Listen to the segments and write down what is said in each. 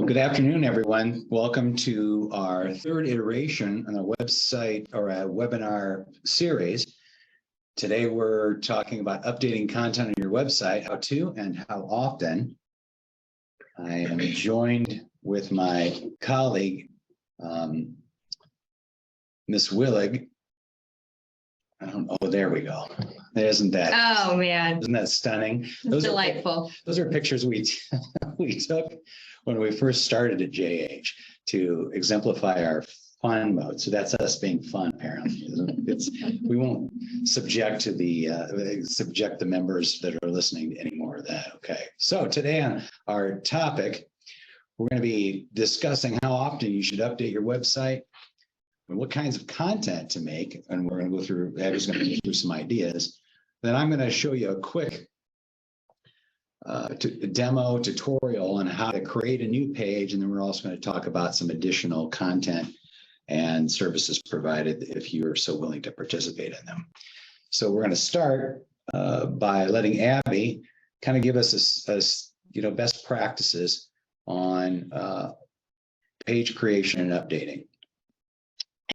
Good afternoon, everyone. Welcome to our third iteration on a website or a webinar series. Today, we're talking about updating content on your website, how to and how often. I am joined with my colleague, Miss Willig. Oh, there we go. Isn't that? Oh man! Isn't that stunning? Those delightful. Those are pictures we took when we first started at JH to exemplify our fun mode. So that's us being fun, apparently. We won't subject the members that are listening to any more of that. Okay. So today on our topic, we're going to be discussing how often you should update your website and what kinds of content to make. And we're going to go through, Abby's going to go through some ideas. Then I'm going to show you a quick demo tutorial on how to create a new page. And then we're also going to talk about some additional content and services provided if you are so willing to participate in them. So we're going to start by letting Abby kind of give us a best practices on page creation and updating.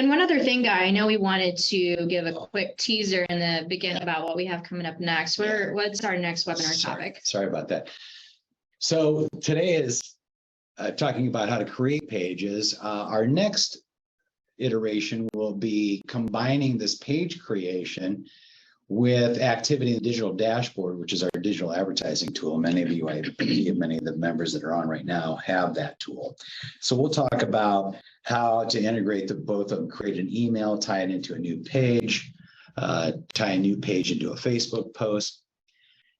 And one other thing, Guy, I know we wanted to give a quick teaser in the beginning about what we have coming up next. What's our next webinar topic? Sorry about that. So today is talking about how to create pages. Our next iteration will be combining this page creation with activity in the digital dashboard, which is our digital advertising tool. Many of you, many of the members that are on right now have that tool. So we'll talk about how to integrate both of them, create an email, tie it into a new page, tie a new page into a Facebook post.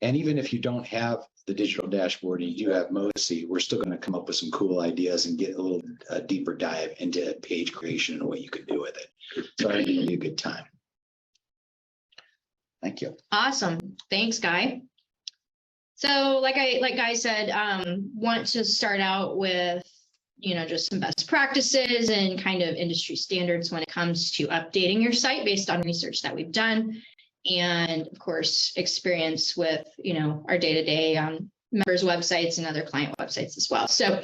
And even if you don't have the digital dashboard and you do have Mosi, we're still going to come up with some cool ideas and get a little deeper dive into page creation and what you can do with it. So I think it'll be a good time. Thank you. Awesome. Thanks, Guy. So like Guy said, want to start out with, just some best practices and kind of industry standards when it comes to updating your site based on research that we've done. And of course, experience with, our day-to-day on members' websites and other client websites as well. So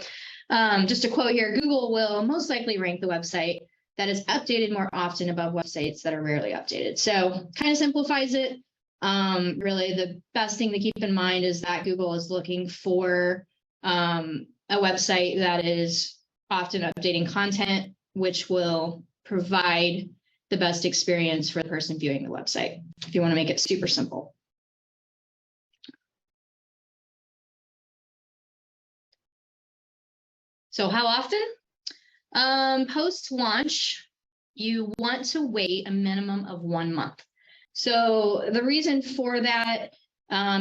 just a quote here, Google will most likely rank the website that is updated more often above websites that are rarely updated. So kind of simplifies it. Really, the best thing to keep in mind is that Google is looking for a website that is often updating content, which will provide the best experience for the person viewing the website, if you want to make it super simple. So how often? Post-launch, you want to wait a minimum of 1 month. So the reason for that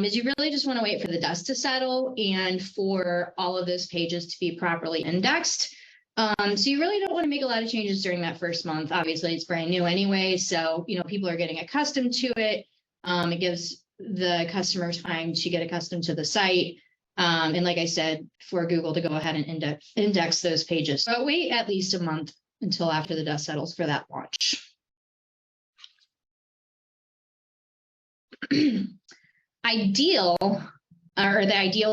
is you really just want to wait for the dust to settle and for all of those pages to be properly indexed. So you really don't want to make a lot of changes during that first month. Obviously, it's brand new anyway, so people are getting accustomed to it. It gives the customers time to get accustomed to the site. And like I said, for Google to go ahead and index those pages. So wait at least a month until after the dust settles for that launch. The ideal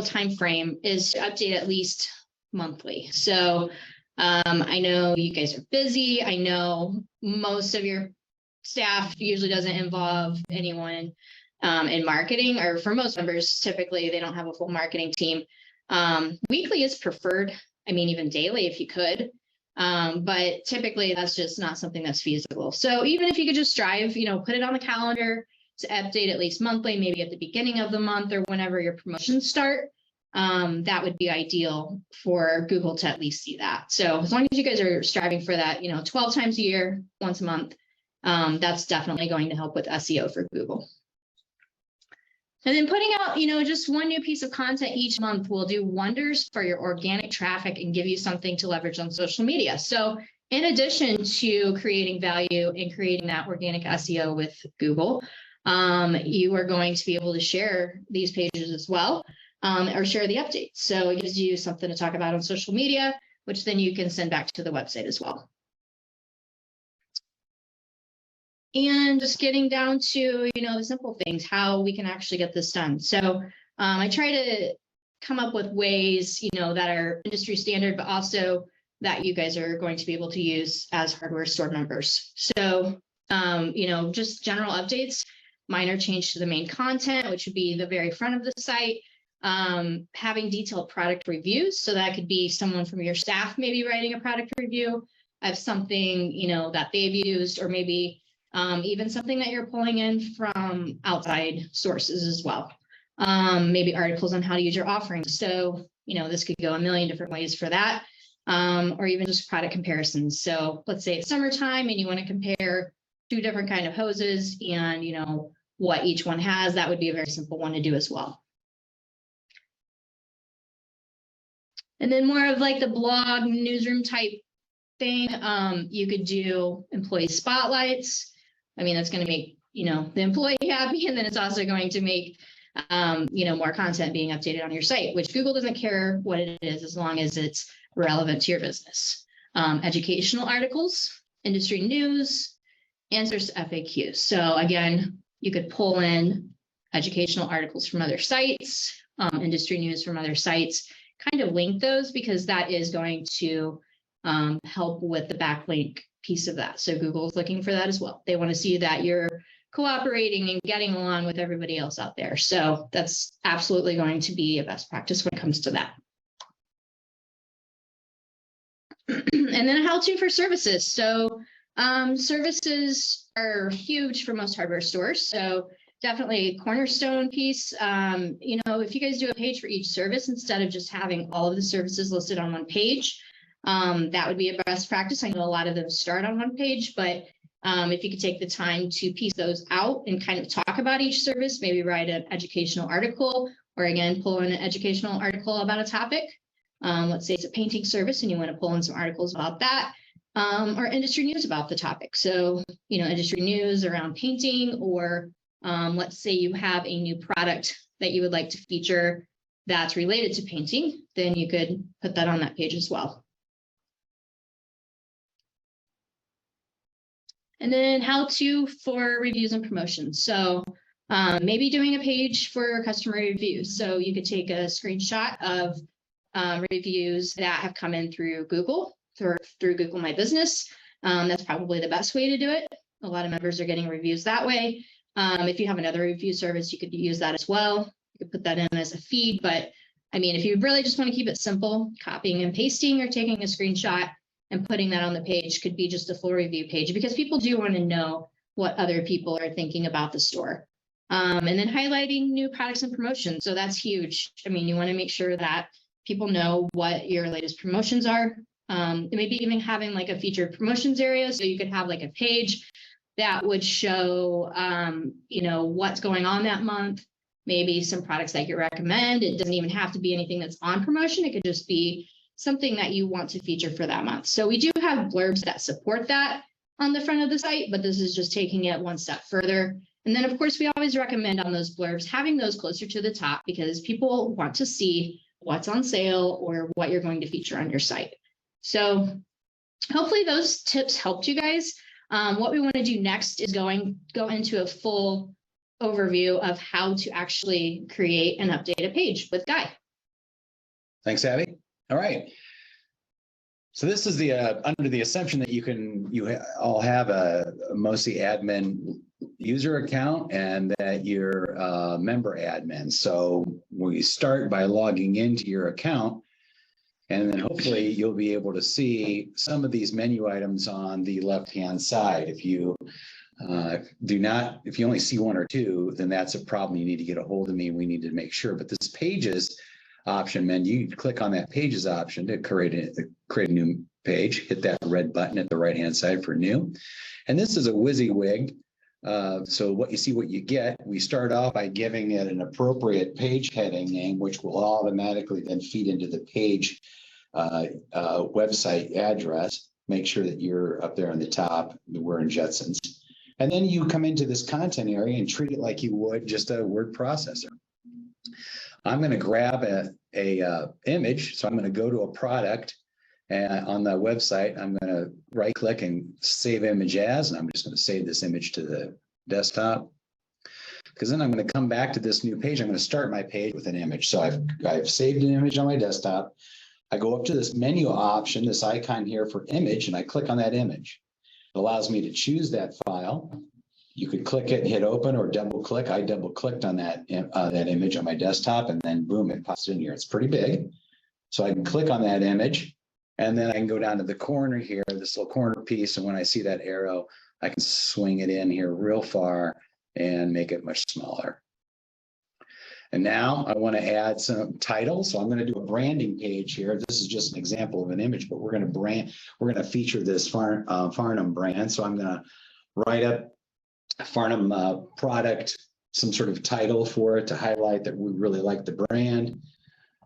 time frame is to update at least monthly. So I know you guys are busy. I know most of your staff usually doesn't involve anyone in marketing, or for most members, typically they don't have a full marketing team. Weekly is preferred. I mean, even daily if you could, but typically that's just not something that's feasible. So even if you could just strive, put it on the calendar to update at least monthly, maybe at the beginning of the month or whenever your promotions start, that would be ideal for Google to at least see that. So as long as you guys are striving for that, 12 times a year, once a month, that's definitely going to help with SEO for Google. And then putting out, just one new piece of content each month will do wonders for your organic traffic and give you something to leverage on social media. So in addition to creating value and creating that organic SEO with Google, you are going to be able to share these pages as well, or share the updates. So it gives you something to talk about on social media, which then you can send back to the website as well. And just getting down to, the simple things, how we can actually get this done. So I try to come up with ways, that are industry standard, but also that you guys are going to be able to use as hardware store members. So, just general updates, minor change to the main content, which would be the very front of the site, having detailed product reviews. So that could be someone from your staff maybe writing a product review of something, that they've used, or maybe even something that you're pulling in from outside sources as well. Maybe articles on how to use your offerings. So, this could go a million different ways for that. Or even just product comparisons. So let's say it's summertime and you want to compare 2 different kind of hoses and, what each one has. That would be a very simple one to do as well. And then more of like the blog newsroom type thing, you could do employee spotlights. I mean, that's going to make, the employee happy. And then it's also going to make, more content being updated on your site, which Google doesn't care what it is as long as it's relevant to your business. Educational articles, industry news, answers to FAQs. So again, you could pull in educational articles from other sites, industry news from other sites, kind of link those, because that is going to help with the backlink piece of that. So Google is looking for that as well. They want to see that you're cooperating and getting along with everybody else out there. So that's absolutely going to be a best practice when it comes to that. And then a how-to for services. So services are huge for most hardware stores. So definitely a cornerstone piece. If you guys do a page for each service, instead of just having all of the services listed on one page, that would be a best practice. I know a lot of them start on one page, but if you could take the time to piece those out and kind of talk about each service, maybe write an educational article, or again, pull in an educational article about a topic. Let's say it's a painting service and you want to pull in some articles about that, or industry news about the topic. So, industry news around painting, or let's say you have a new product that you would like to feature that's related to painting, then you could put that on that page as well. And then how to for reviews and promotions. So maybe doing a page for customer reviews. So you could take a screenshot of reviews that have come in through Google, through Google My Business. That's probably the best way to do it. A lot of members are getting reviews that way. If you have another review service, you could use that as well. You could put that in as a feed. But I mean, if you really just want to keep it simple, copying and pasting or taking a screenshot and putting that on the page could be just a full review page, because people do want to know what other people are thinking about the store. And then highlighting new products and promotions. So that's huge. I mean, you want to make sure that people know what your latest promotions are. Maybe even having like a featured promotions area. So you could have like a page that would show, what's going on that month, maybe some products that you recommend. It doesn't even have to be anything that's on promotion. It could just be something that you want to feature for that month. So we do have blurbs that support that on the front of the site, but this is just taking it one step further. And then of course, we always recommend on those blurbs, having those closer to the top, because people want to see what's on sale or what you're going to feature on your site. So hopefully those tips helped you guys. What we want to do next is go into a full overview of how to actually create and update a page with Guy. Thanks, Abby. All right. So this is the under the assumption that you all have a mostly admin user account and that you're member admin. So we start by logging into your account, and then hopefully you'll be able to see some of these menu items on the left-hand side. If you if you only see one or two, then that's a problem. You need to get a hold of me. We need to make sure. But this pages option menu, you click on that pages option to create a new page, hit that red button at the right-hand side for new. And this is a WYSIWYG. So what you get, we start off by giving it an appropriate page heading name, which will automatically then feed into the page website address. Make sure that you're up there on the top. We're in Jetsons. And then you come into this content area and treat it like you would just a word processor. I'm going to grab a image. So I'm going to go to a product and on the website, I'm going to right click and save image as, and I'm just going to save this image to the desktop. because then I'm going to come back to this new page. I'm going to start my page with an image. So I've saved an image on my desktop. I go up to this menu option, this icon here for image, and I click on that image. It allows me to choose that file. You could click it and hit open or double click. I double clicked on that image on my desktop, and then boom, it pops in here. It's pretty big. So I can click on that image, and then I can go down to the corner here, this little corner piece. And when I see that arrow, I can swing it in here real far and make it much smaller. And now I want to add some titles. So I'm going to do a branding page here. This is just an example of an image, but we're going to feature this Farnham brand. So I'm going to write up Farnham product, some sort of title for it to highlight that we really like the brand.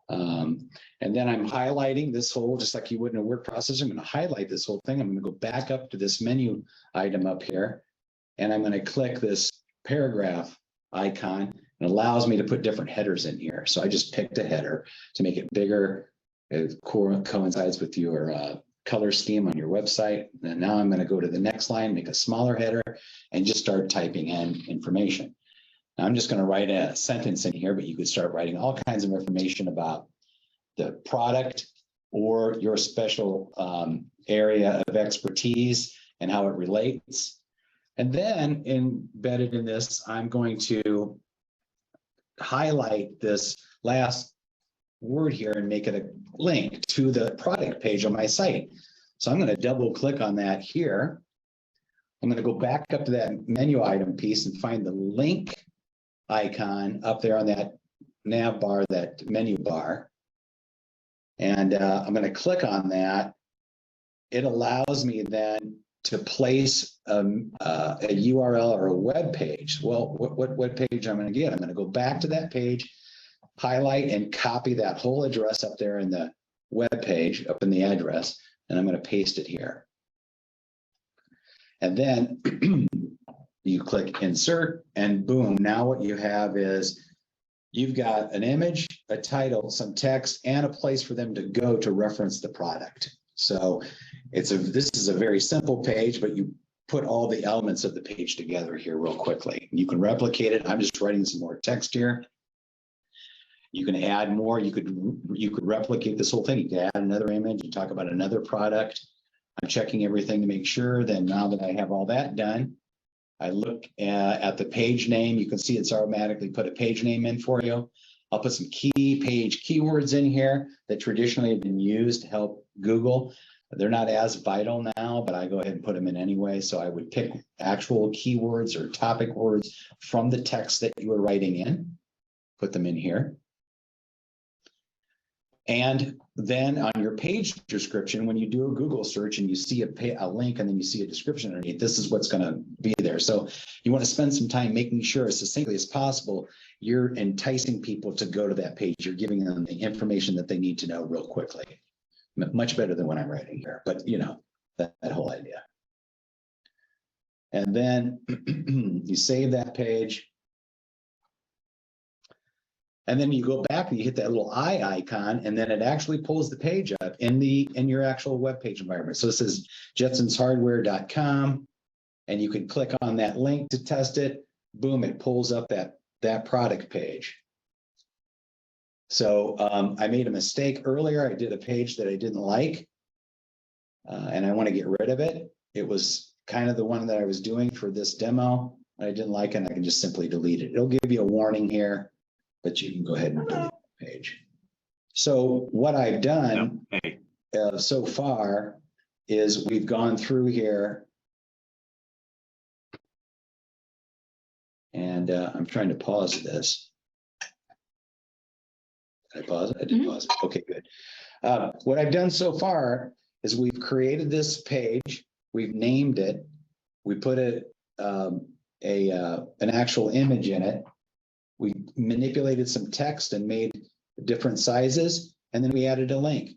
And then I'm highlighting this whole, just like you would in a word processor, I'm going to highlight this whole thing. I'm going to go back up to this menu item up here, and I'm going to click this paragraph icon. It allows me to put different headers in here. So I just picked a header to make it bigger. It coincides with your color scheme on your website. And now I'm going to go to the next line, make a smaller header, and just start typing in information. Now I'm just going to write a sentence in here, but you could start writing all kinds of information about the product or your special area of expertise and how it relates. And then embedded in this, I'm going to highlight this last word here and make it a link to the product page on my site. So I'm going to double click on that here. I'm going to go back up to that menu item piece and find the link icon up there on that nav bar, that menu bar. And I'm going to click on that. It allows me then to place a URL or a web page. Well, what web page I'm going to get? I'm going to go back to that page, highlight and copy that whole address up there in the web page, up in the address, and I'm going to paste it here. And then you click insert, and boom, now what you have is you've got an image, a title, some text, and a place for them to go to reference the product. So this is a very simple page, but you put all the elements of the page together here real quickly. You can replicate it. I'm just writing some more text here. You can add more. You could replicate this whole thing. You could add another image and talk about another product. I'm checking everything to make sure. Then now that I have all that done, I look at the page name. You can see it's automatically put a page name in for you. I'll put some key page keywords in here that traditionally have been used to help Google. They're not as vital now, but I go ahead and put them in anyway. So I would pick actual keywords or topic words from the text that you were writing in, put them in here. And then on your page description, when you do a Google search and you see a link and then you see a description underneath, this is what's going to be there. So you want to spend some time making sure as succinctly as possible, you're enticing people to go to that page. You're giving them the information that they need to know real quickly. Much better than what I'm writing here, but you know, that whole idea. And then you save that page. And then you go back and you hit that little eye icon, and then it actually pulls the page up in your actual web page environment. So it says jetsonshardware.com, and you can click on that link to test it. Boom, it pulls up that product page. So I made a mistake earlier. I did a page that I didn't like, and I want to get rid of it. It was kind of the one that I was doing for this demo. I didn't like it, and I can just simply delete it. It'll give you a warning here, but you can go ahead and delete the page. So what I've done so far is we've gone through here, and I'm trying to pause this. Did I pause it? I did pause it. Okay, good. What I've done so far is we've created this page. We've named it. We put an actual image in it. We manipulated some text and made different sizes, and then we added a link.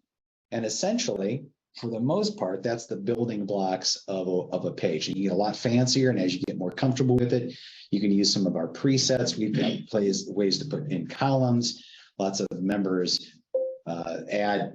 And essentially, for the most part, that's the building blocks of a page. And you get a lot fancier, and as you get more comfortable with it, you can use some of our presets. We've got ways to put in columns. Lots of members add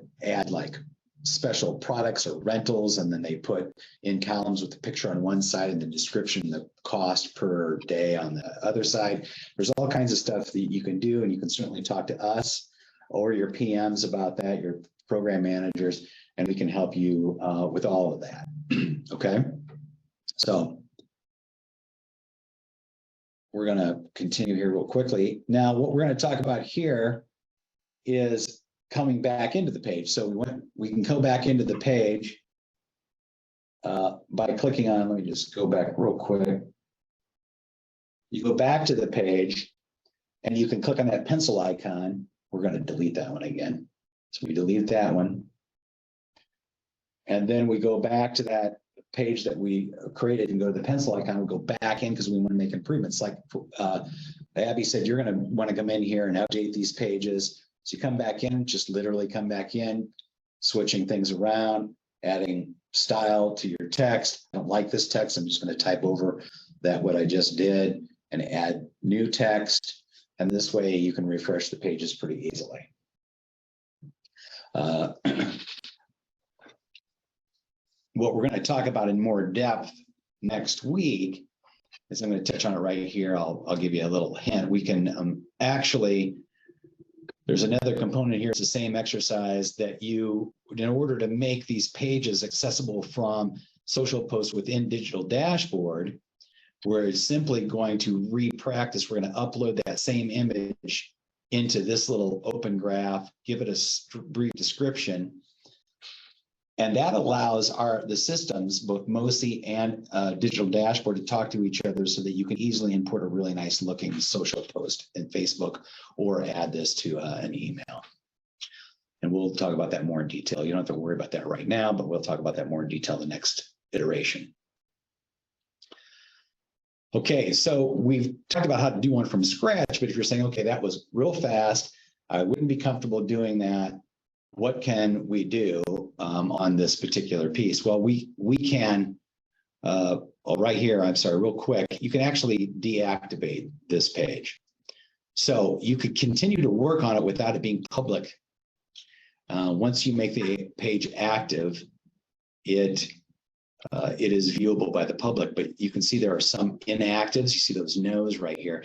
like special products or rentals, and then they put in columns with the picture on one side and the description, the cost per day on the other side. There's all kinds of stuff that you can do, and you can certainly talk to us or your PMs about that, your program managers, and we can help you with all of that. Okay, so we're going to continue here real quickly. Now, what we're going to talk about here is coming back into the page. So we can go back into the page by clicking on, let me just go back real quick. You go back to the page and you can click on that pencil icon. We're going to delete that one again. So we delete that one. And then we go back to that page that we created and go to the pencil icon. We go back in because we want to make improvements. Like Abby said, you're going to want to come in here and update these pages. So you come back in, just literally come back in, switching things around, adding style to your text. I don't like this text. I'm just going to type over that what I just did and add new text. And this way you can refresh the pages pretty easily. What we're going to talk about in more depth next week is I'm going to touch on it right here. I'll give you a little hint. We can actually, there's another component here. It's the same exercise that you, in order to make these pages accessible from social posts within Digital Dashboard, we're simply going to re-practice. We're going to upload that same image into this little open graph, give it a brief description. And that allows the systems, both MOSI and Digital Dashboard, to talk to each other so that you can easily import a really nice looking social post in Facebook or add this to an email. And we'll talk about that more in detail. You don't have to worry about that right now, but we'll talk about that more in detail the next iteration. Okay, so we've talked about how to do one from scratch, but if you're saying, okay, that was real fast, I wouldn't be comfortable doing that. What can we do on this particular piece? Well, we can, right here, I'm sorry, real quick, you can actually deactivate this page. So you could continue to work on it without it being public. Once you make the page active, it is viewable by the public, but you can see there are some inactives. You see those no's right here.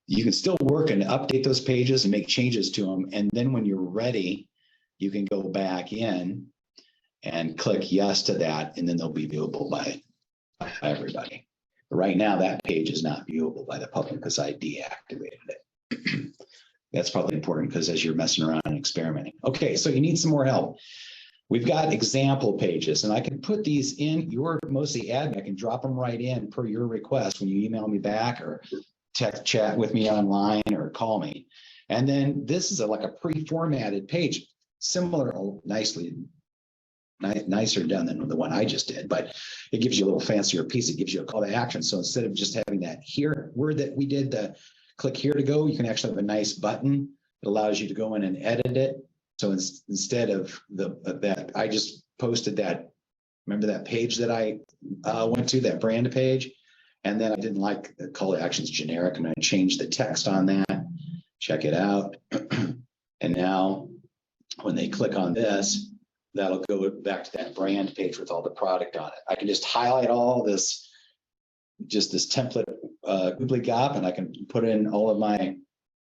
You can still work and update those pages and make changes to them. And then when you're ready, you can go back in and click yes to that, and then they'll be viewable by everybody. But right now, that page is not viewable by the public because I deactivated it. That's probably important because as you're messing around and experimenting. Okay, so you need some more help. We've got example pages, and I can put these in your MOSI admin. I can drop them right in per your request when you email me back or text chat with me online or call me. And then this is like a pre-formatted page, similar, nicer done than the one I just did, but it gives you a little fancier piece. It gives you a call to action. So instead of just having that here word that we did, the click here to go, you can actually have a nice button that allows you to go in and edit it. So instead of that, I just posted that, remember that page that I went to, that brand page, and then I didn't like the call to actions generic, and I changed the text on that. Check it out. And now when they click on this, that'll go back to that brand page with all the product on it. I can just highlight all this, just this template gobbledygook, and I can put in all of my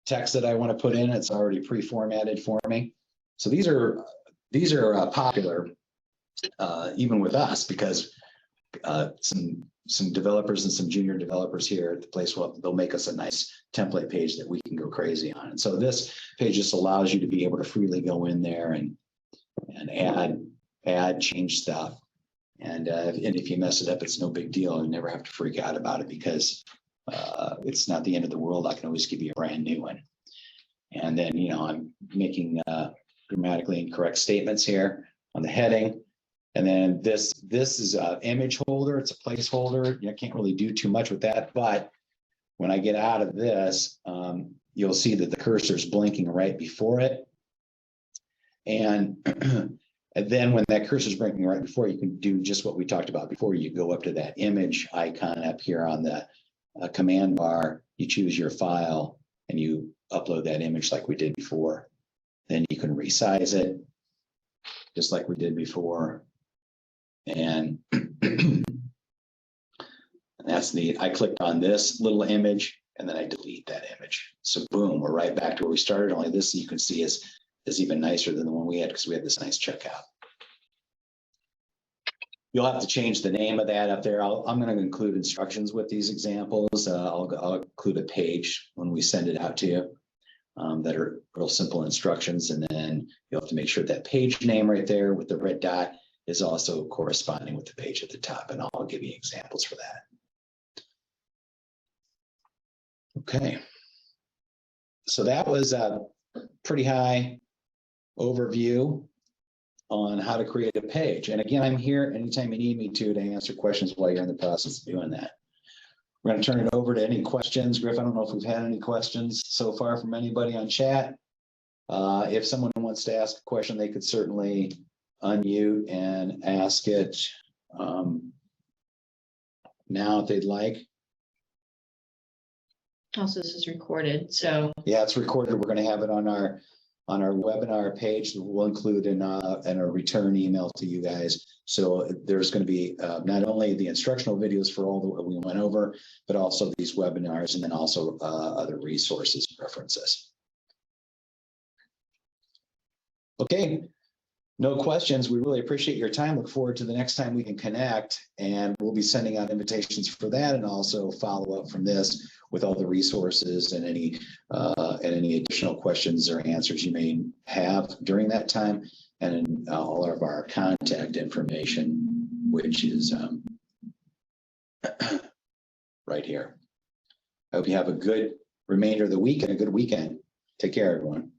text that I want to put in. It's already pre-formatted for me. So these are popular even with us, because some developers and some junior developers here at the place, well, they'll make us a nice template page that we can go crazy on. And so this page just allows you to be able to freely go in there and add, change stuff. And if you mess it up, it's no big deal. You never have to freak out about it because it's not the end of the world. I can always give you a brand new one. And then, you know, I'm making grammatically incorrect statements here on the heading. And then this is an image holder. It's a placeholder. You can't really do too much with that. But when I get out of this, you'll see that the cursor is blinking right before it. And, and then when that cursor is blinking right before, you can do just what we talked about before. You go up to that image icon up here on the command bar. You choose your file and you upload that image like we did before. Then you can resize it. just like we did before. And that's neat. I clicked on this little image and then I delete that image. So boom, we're right back to where we started. Only this you can see is even nicer than the one we had because we had this nice checkout. You'll have to change the name of that up there. I'm going to include instructions with these examples. I'll include a page when we send it out to you that are real simple instructions. And then you'll have to make sure that page name right there with the red dot is also corresponding with the page at the top. And I'll give you examples for that. Okay. So that was a pretty high overview on how to create a page. And again, I'm here anytime you need me to answer questions while you're in the process of doing that. We're going to turn it over to any questions. Griff, I don't know if we've had any questions so far from anybody on chat. If someone wants to ask a question, they could certainly unmute and ask it now if they'd like. Also, this is recorded, so. Yeah, it's recorded. We're going to have it on our webinar page. We'll include in a return email to you guys. So there's going to be not only the instructional videos for all that we went over, but also these webinars and then also other resources and references. Okay. No questions. We really appreciate your time. Look forward to the next time we can connect, and we'll be sending out invitations for that and also follow up from this with all the resources and any additional questions or answers you may have during that time, and all of our contact information, which is right here. I hope you have a good remainder of the week and a good weekend. Take care, everyone.